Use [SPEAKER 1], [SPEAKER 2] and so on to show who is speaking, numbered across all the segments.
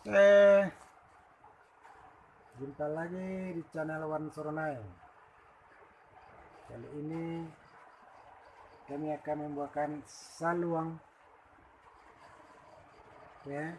[SPEAKER 1] Eh, Jumpa lagi di channel Wan Soronai. Kali ini kami akan membuatkan saluang, ya.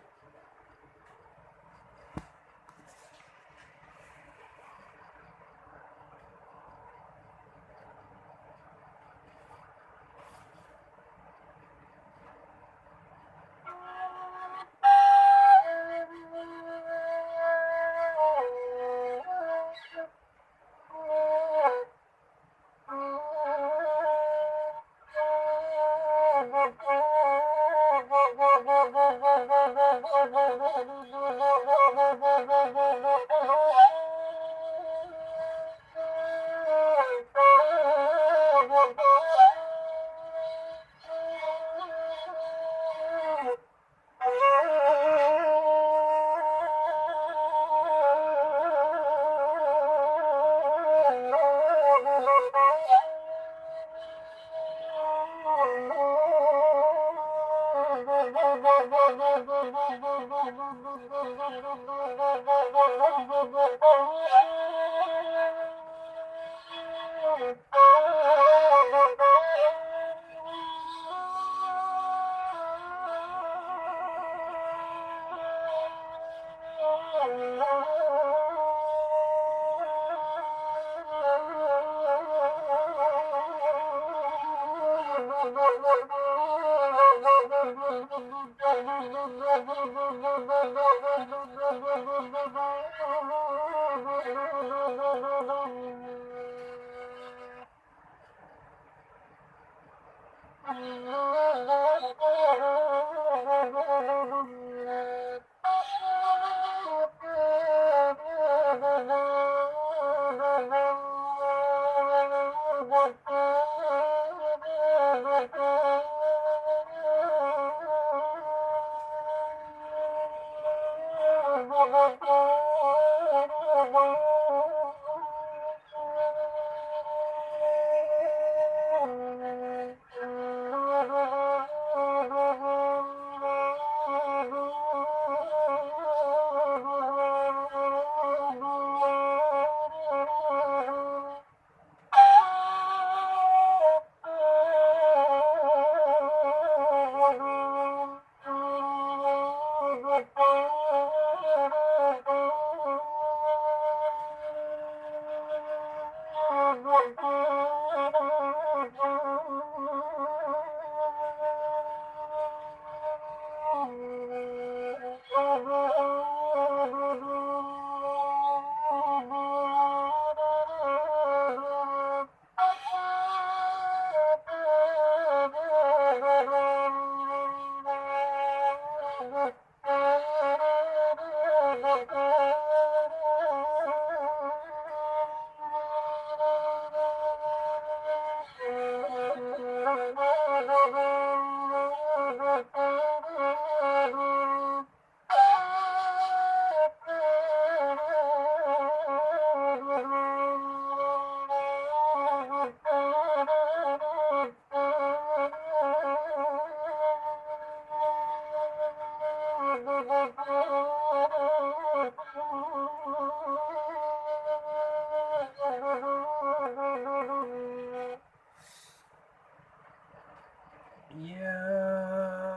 [SPEAKER 1] Yoi,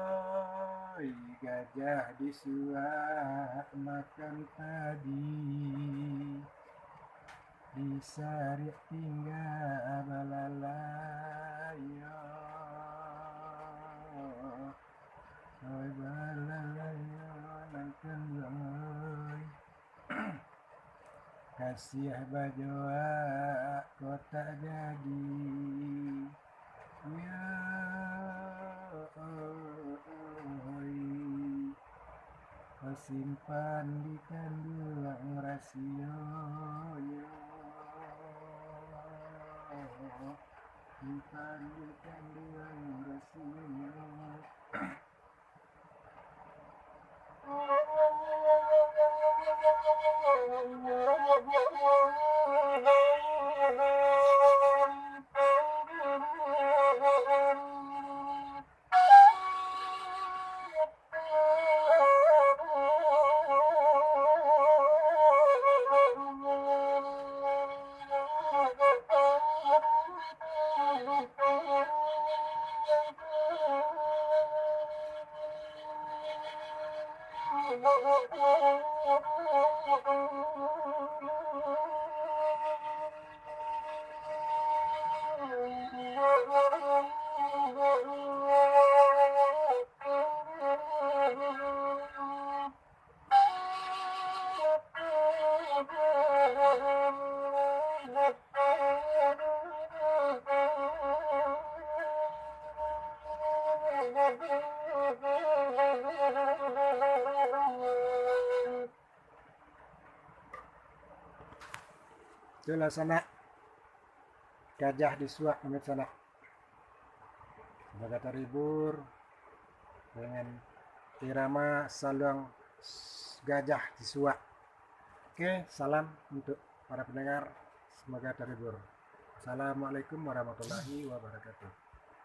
[SPEAKER 1] gajah disuap makan padi, disarik tinggal balalayo, oi balalayo nangken oi, kasih bajoa kota jadi. Ya, oi, kau simpan di kandang rasionya, simpan di kandang rasionya. Itulah sana gajah di Suak namanya sana. Sebagai terhibur dengan irama saluang gajah di Suak. Oke, salam untuk para pendengar. Semoga terhibur. Assalamualaikum warahmatullahi wabarakatuh.